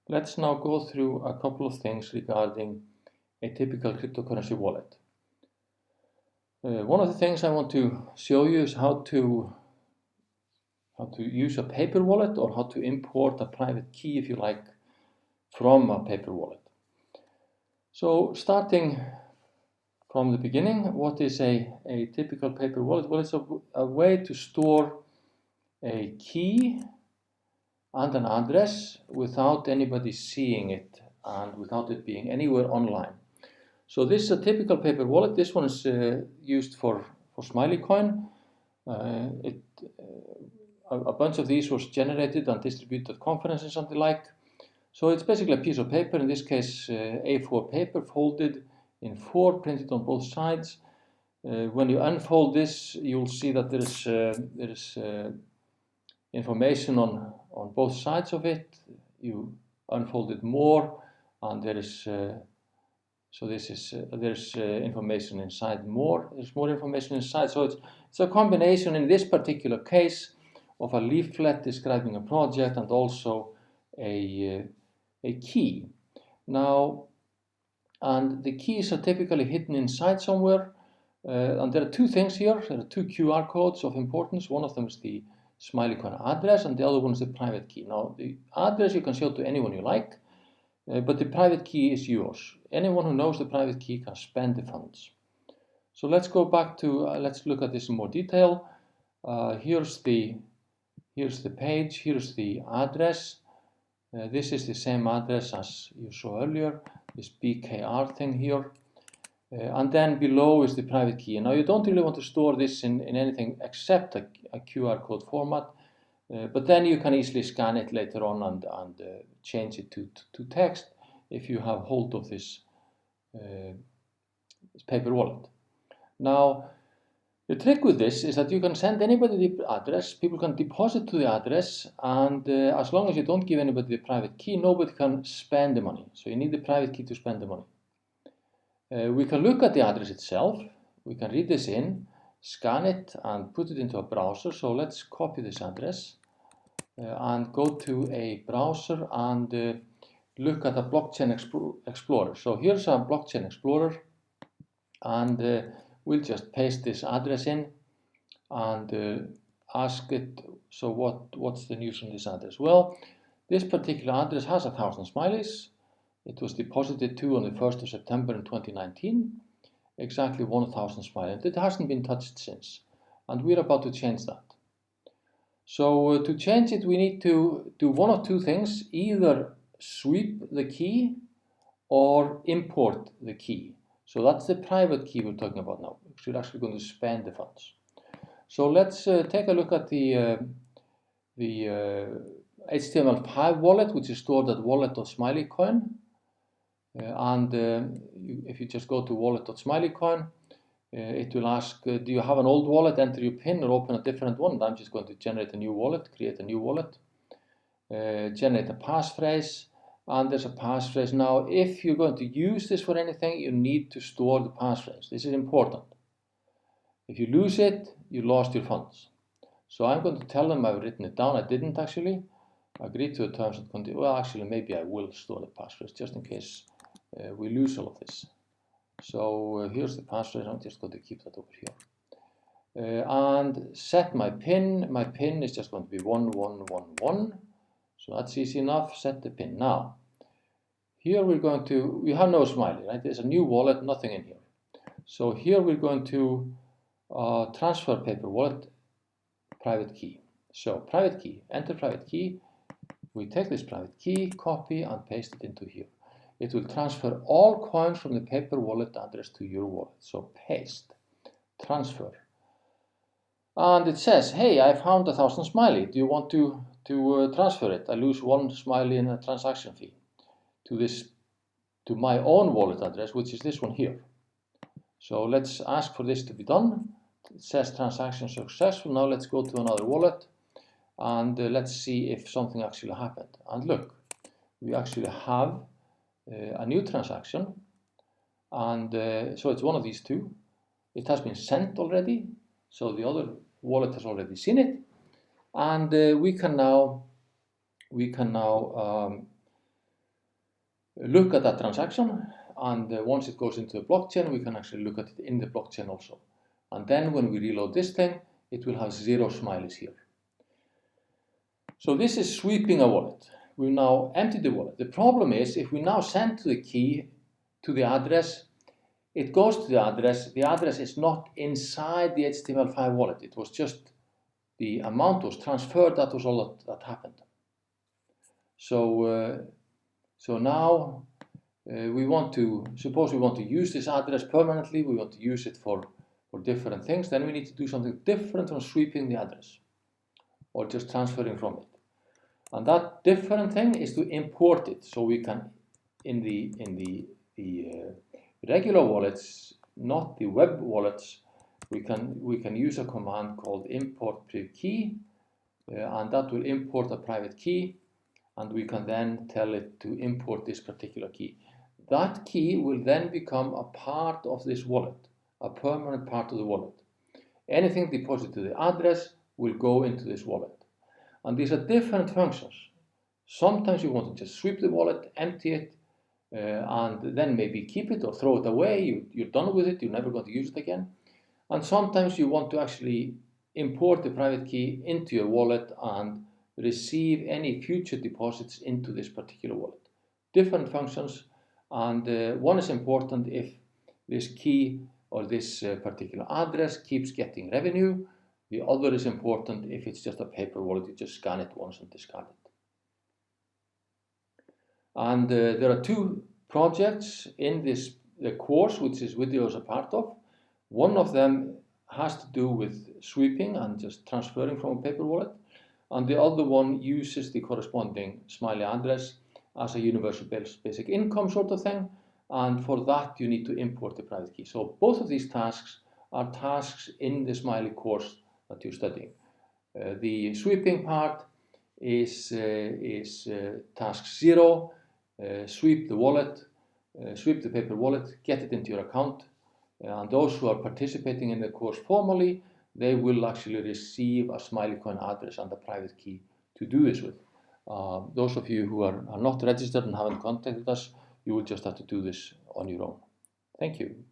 Let's now go through a couple of things regarding a typical cryptocurrency wallet. One of the things I want to show you is how to use a paper wallet, or how to import a private key, if you like, from a paper wallet. So starting from the beginning, what is a typical paper wallet? Well, it's a way to store a key and an address without anybody seeing it and without it being anywhere online. So this is a typical paper wallet. This one is used for Smiley coin. A bunch of these was generated and distributed at conferences and the like. So it's basically a piece of paper, in this case A4 paper, folded in 4, printed on both sides. When you unfold this, you'll see that there is information on both sides of it. You unfold it more, and there's information inside more. There's more information inside. So it's a combination in this particular case of a leaflet describing a project and also a key. Now, and the keys are typically hidden inside somewhere. And there are two things here. There are two QR codes of importance. One of them is the Smiley coin address, and the other one is the private key. Now, the address you can show to anyone you like, but the private key is yours. Anyone who knows the private key can spend the funds. So let's go back to, let's look at this in more detail. Here's the page, here's the address. This is the same address as you saw earlier, this BKR thing here. And then below is the private key. Now you don't really want to store this in anything except a QR code format, but then you can easily scan it later on and change it to text if you have hold of this paper wallet. Now, the trick with this is that you can send anybody the address, people can deposit to the address, and as long as you don't give anybody the private key, nobody can spend the money. So you need the private key to spend the money. We can look at the address itself, we can read this in, scan it and put it into a browser. So let's copy this address and go to a browser and look at a blockchain explorer. So here's a blockchain explorer, and we'll just paste this address in and ask it, so what's the news on this address? Well, this particular address has 1,000 smileys. It was deposited to on the 1st of September in 2019, exactly 1,000 smileys, and it hasn't been touched since. And we're about to change that. So to change it, we need to do one of two things: either sweep the key or import the key. So that's the private key we're talking about now, because we're actually going to spend the funds. So let's take a look at the HTML5 wallet, which is stored at wallet.smileycoin. If you just go to wallet.smileycoin, it will ask, do you have an old wallet? Enter your PIN or open a different one. I'm just going to generate a new wallet, create a new wallet, generate a passphrase, and there's a passphrase. Now, if you're going to use this for anything, you need to store the passphrase. This is important. If you lose it, you lost your funds. So I'm going to tell them I've written it down. I didn't actually. I agreed to the terms and conditions. Well, actually, maybe I will store the passphrase just in case we lose all of this. So here's the passphrase. I'm just going to keep that over here. And set my PIN. My PIN is just going to be 1111. So that's easy enough. Set the PIN. Now, here we have no smiley, right? There's a new wallet, nothing in here. So here we're going to transfer paper wallet, private key. So private key, enter private key. We take this private key, copy and paste it into here. It will transfer all coins from the paper wallet address to your wallet. So paste, transfer. And it says, hey, I found 1,000 smiley. Do you want to transfer it? I lose 1 smiley in a transaction fee to my own wallet address, which is this one here. So let's ask for this to be done. It says transaction successful. Now let's go to another wallet and let's see if something actually happened. And look, we actually have a new transaction, and so it's one of these two. It has been sent already, so the other wallet has already seen it, and we can now look at that transaction, and once it goes into the blockchain, we can actually look at it in the blockchain also. And then when we reload this thing, it will have 0 smileys here. So this is sweeping a wallet. We now empty the wallet. The problem is, if we now send the key to the address, it goes to the address is not inside the HTML5 wallet. It was just the amount was transferred, that was all that happened. So now we want to, suppose we want to use this address permanently, we want to use it for different things, then we need to do something different from sweeping the address or just transferring from it. And that different thing is to import it. So we can, in the regular wallets, not the web wallets, we can use a command called import priv key, and that will import a private key, and we can then tell it to import this particular key. That key will then become a part of this wallet, a permanent part of the wallet. Anything deposited to the address will go into this wallet. And these are different functions. Sometimes you want to just sweep the wallet, empty it, and then maybe keep it or throw it away. You're done with it, you're never going to use it again. And sometimes you want to actually import the private key into your wallet and receive any future deposits into this particular wallet. Different functions, and one is important if this key or this particular address keeps getting revenue. The other is important if it's just a paper wallet, you just scan it once and discard it. And there are 2 projects in this course which this video is a part of. One of them has to do with sweeping and just transferring from a paper wallet, and the other one uses the corresponding smiley address as a universal basic income sort of thing, and for that you need to import the private key. So both of these tasks are tasks in the smiley course that you're studying. The sweeping part is task 0, sweep the wallet, sweep the paper wallet, get it into your account, and those who are participating in the course formally, they will actually receive a smiley coin address and a private key to do this with. Those of you who are not registered and haven't contacted us, you will just have to do this on your own. Thank you.